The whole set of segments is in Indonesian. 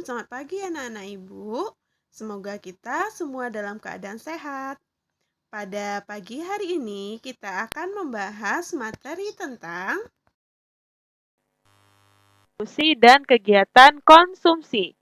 selamat pagi anak-anak ibu. Semoga kita semua dalam keadaan sehat. Pada pagi hari ini kita akan membahas materi tentang Distribusi dan kegiatan konsumsi.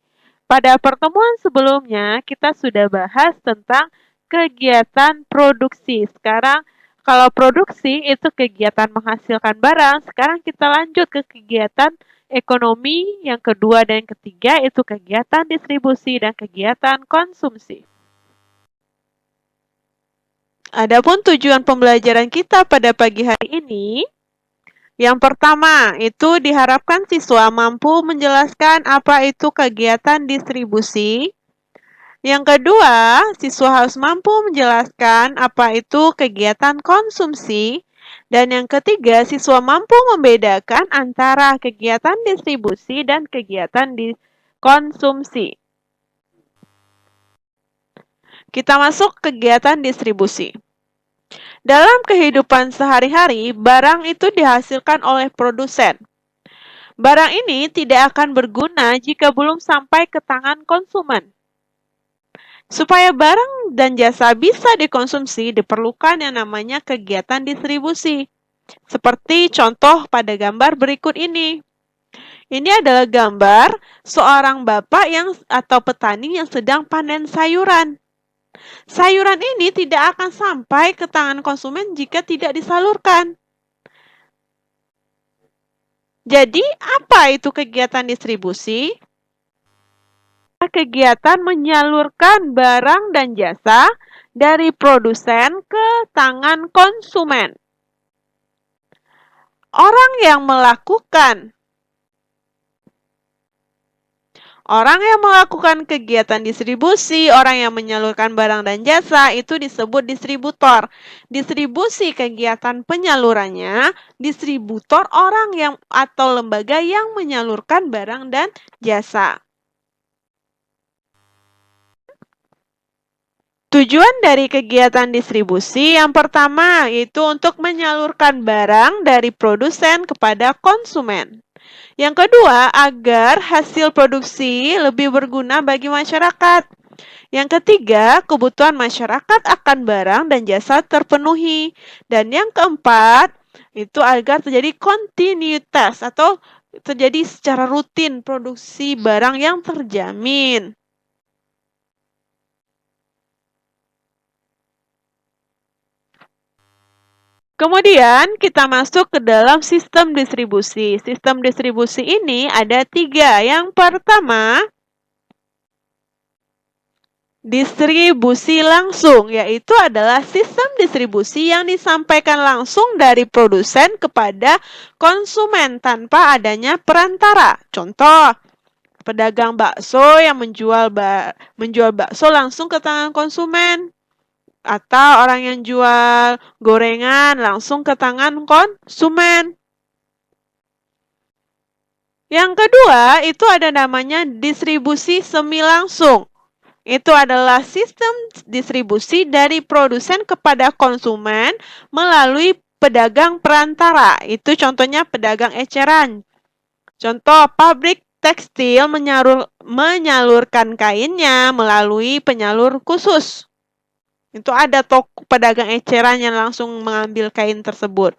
Pada pertemuan sebelumnya, kita sudah bahas tentang kegiatan produksi. Sekarang, kalau produksi itu kegiatan menghasilkan barang, sekarang kita lanjut ke kegiatan ekonomi yang kedua dan yang ketiga itu kegiatan distribusi dan kegiatan konsumsi. Adapun tujuan pembelajaran kita pada pagi hari ini, yang pertama, itu diharapkan siswa mampu menjelaskan apa itu kegiatan distribusi. Yang kedua, siswa harus mampu menjelaskan apa itu kegiatan konsumsi. Dan yang ketiga, siswa mampu membedakan antara kegiatan distribusi dan kegiatan konsumsi. Kita masuk kegiatan distribusi. Dalam kehidupan sehari-hari, barang itu dihasilkan oleh produsen. Barang ini tidak akan berguna jika belum sampai ke tangan konsumen. Supaya barang dan jasa bisa dikonsumsi, diperlukan yang namanya kegiatan distribusi. Seperti contoh pada gambar berikut ini. Ini adalah gambar seorang bapak atau petani yang sedang panen sayuran. Sayuran ini tidak akan sampai ke tangan konsumen jika tidak disalurkan. Jadi, apa itu kegiatan distribusi? Kegiatan menyalurkan barang dan jasa dari produsen ke tangan konsumen. Orang yang melakukan kegiatan distribusi, orang yang menyalurkan barang dan jasa itu disebut distributor. Distribusi kegiatan penyalurannya, distributor orang yang atau lembaga yang menyalurkan barang dan jasa. Tujuan dari kegiatan distribusi yang pertama yaitu untuk menyalurkan barang dari produsen kepada konsumen. Yang kedua, agar hasil produksi lebih berguna bagi masyarakat. Yang ketiga, kebutuhan masyarakat akan barang dan jasa terpenuhi. Dan yang keempat, itu agar terjadi kontinuitas atau terjadi secara rutin produksi barang yang terjamin. Kemudian kita masuk ke dalam sistem distribusi. Sistem distribusi ini ada 3. Yang pertama, distribusi langsung, yaitu adalah sistem distribusi yang disampaikan langsung dari produsen kepada konsumen tanpa adanya perantara. Contoh, pedagang bakso yang menjual bakso langsung ke tangan konsumen. Atau orang yang jual gorengan langsung ke tangan konsumen. Yang kedua, itu ada namanya distribusi semi langsung. Itu adalah sistem distribusi dari produsen kepada konsumen melalui pedagang perantara. Itu contohnya pedagang eceran. Contoh, pabrik tekstil menyalurkan kainnya melalui penyalur khusus. Itu ada toko pedagang eceran yang langsung mengambil kain tersebut.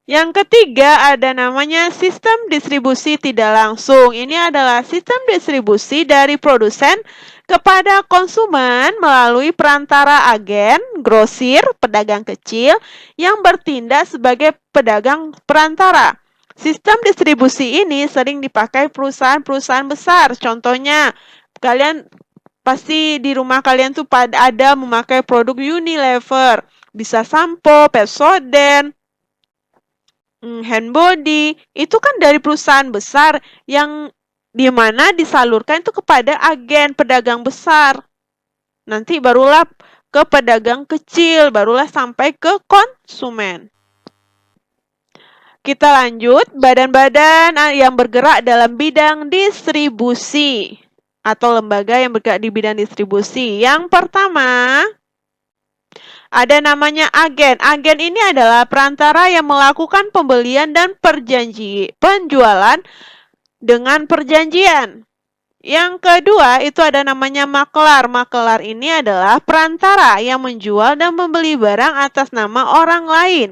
Yang ketiga ada namanya sistem distribusi tidak langsung. Ini adalah sistem distribusi dari produsen kepada konsumen melalui perantara agen, grosir, pedagang kecil yang bertindak sebagai pedagang perantara. Sistem distribusi ini sering dipakai perusahaan-perusahaan besar. Contohnya, kalian pasti di rumah kalian tuh ada memakai produk Unilever. Bisa sampo, Pepsodent, Handbody. Itu kan dari perusahaan besar yang dimana disalurkan itu kepada agen pedagang besar. Nanti barulah ke pedagang kecil, barulah sampai ke konsumen. Kita lanjut, badan-badan yang bergerak dalam bidang distribusi atau lembaga yang bergerak di bidang distribusi. Yang pertama, ada namanya agen. Agen ini adalah perantara yang melakukan pembelian dan penjualan dengan perjanjian. Yang kedua, itu ada namanya makelar. Makelar ini adalah perantara yang menjual dan membeli barang atas nama orang lain.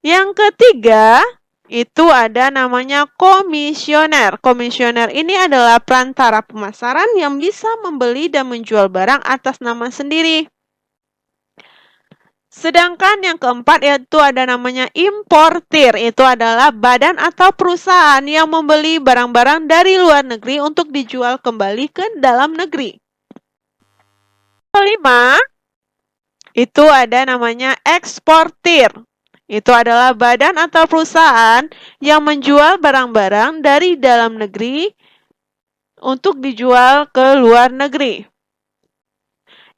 Yang ketiga, itu ada namanya komisioner. Komisioner ini adalah perantara pemasaran yang bisa membeli dan menjual barang atas nama sendiri. Sedangkan yang keempat yaitu ada namanya importir. Itu adalah badan atau perusahaan yang membeli barang-barang dari luar negeri untuk dijual kembali ke dalam negeri. Kelima, itu ada namanya eksportir. Itu adalah badan atau perusahaan yang menjual barang-barang dari dalam negeri untuk dijual ke luar negeri.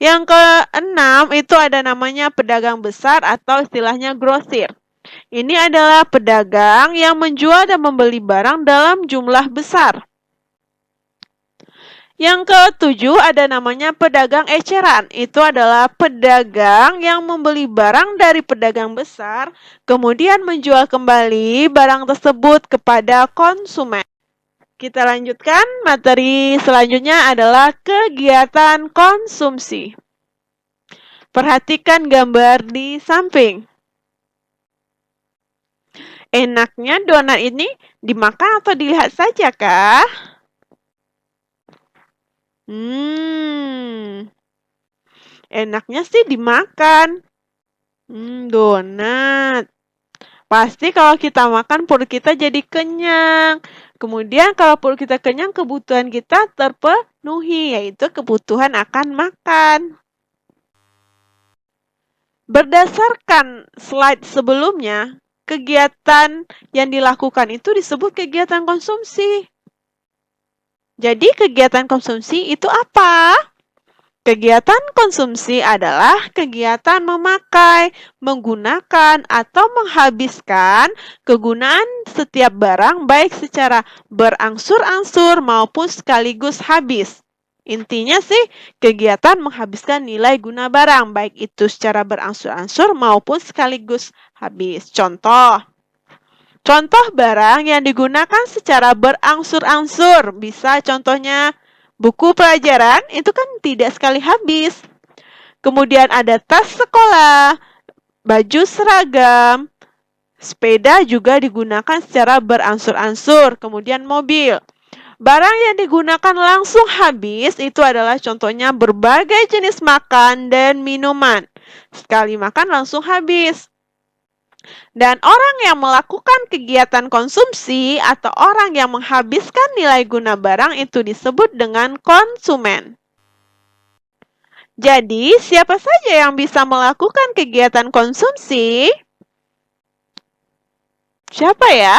Yang keenam itu ada namanya pedagang besar atau istilahnya grosir. Ini adalah pedagang yang menjual dan membeli barang dalam jumlah besar. Yang ketujuh ada namanya pedagang eceran. Itu adalah pedagang yang membeli barang dari pedagang besar, kemudian menjual kembali barang tersebut kepada konsumen. Kita lanjutkan, materi selanjutnya adalah kegiatan konsumsi. Perhatikan gambar di samping. Enaknya donat ini dimakan atau dilihat saja kah? Enaknya sih dimakan. Donat. Pasti kalau kita makan perut kita jadi kenyang. Kemudian kalau perut kita kenyang, kebutuhan kita terpenuhi, yaitu kebutuhan akan makan. Berdasarkan slide sebelumnya, kegiatan yang dilakukan itu disebut kegiatan konsumsi. Jadi kegiatan konsumsi itu apa? Kegiatan konsumsi adalah kegiatan memakai, menggunakan, atau menghabiskan kegunaan setiap barang baik secara berangsur-angsur maupun sekaligus habis. Intinya sih kegiatan menghabiskan nilai guna barang baik itu secara berangsur-angsur maupun sekaligus habis. Contoh barang yang digunakan secara berangsur-angsur, bisa contohnya buku pelajaran, itu kan tidak sekali habis. Kemudian ada tas sekolah, baju seragam, sepeda juga digunakan secara berangsur-angsur. Kemudian mobil. Barang yang digunakan langsung habis itu adalah contohnya berbagai jenis makan dan minuman. Sekali makan langsung habis. Dan orang yang melakukan kegiatan konsumsi atau orang yang menghabiskan nilai guna barang itu disebut dengan konsumen. Jadi, siapa saja yang bisa melakukan kegiatan konsumsi? Siapa ya?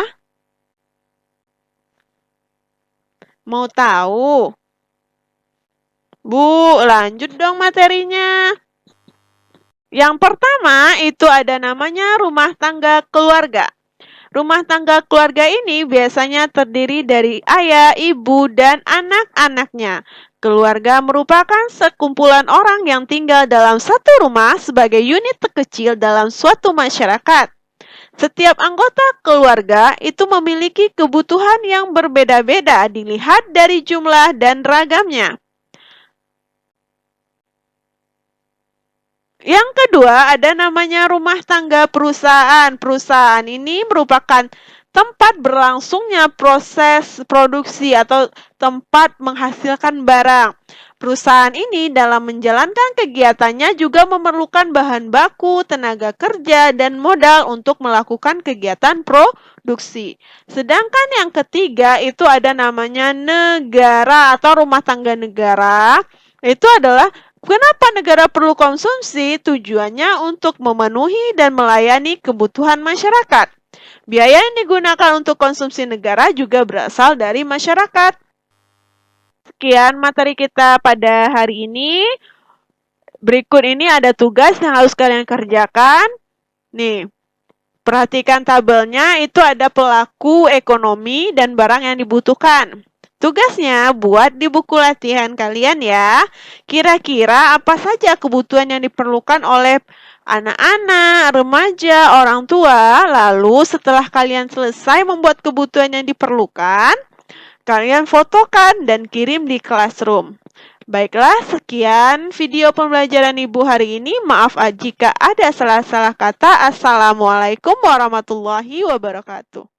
Mau tahu? Bu, lanjut dong materinya. Yang pertama itu ada namanya rumah tangga keluarga. Rumah tangga keluarga ini biasanya terdiri dari ayah, ibu, dan anak-anaknya. Keluarga merupakan sekumpulan orang yang tinggal dalam satu rumah sebagai unit terkecil dalam suatu masyarakat. Setiap anggota keluarga itu memiliki kebutuhan yang berbeda-beda dilihat dari jumlah dan ragamnya. Yang kedua ada namanya rumah tangga perusahaan. Perusahaan ini merupakan tempat berlangsungnya proses produksi atau tempat menghasilkan barang. Perusahaan ini dalam menjalankan kegiatannya juga memerlukan bahan baku, tenaga kerja, dan modal untuk melakukan kegiatan produksi. Sedangkan yang ketiga itu ada namanya negara atau rumah tangga negara. Itu adalah kenapa negara perlu konsumsi? Tujuannya untuk memenuhi dan melayani kebutuhan masyarakat. Biaya yang digunakan untuk konsumsi negara juga berasal dari masyarakat. Sekian materi kita pada hari ini. Berikut ini ada tugas yang harus kalian kerjakan. Nih, perhatikan tabelnya, itu ada pelaku ekonomi dan barang yang dibutuhkan. Tugasnya buat di buku latihan kalian ya. Kira-kira apa saja kebutuhan yang diperlukan oleh anak-anak, remaja, orang tua. Lalu setelah kalian selesai membuat kebutuhan yang diperlukan, kalian fotokan dan kirim di Classroom. Baiklah, sekian video pembelajaran Ibu hari ini. Maaf jika ada salah-salah kata. Assalamualaikum warahmatullahi wabarakatuh.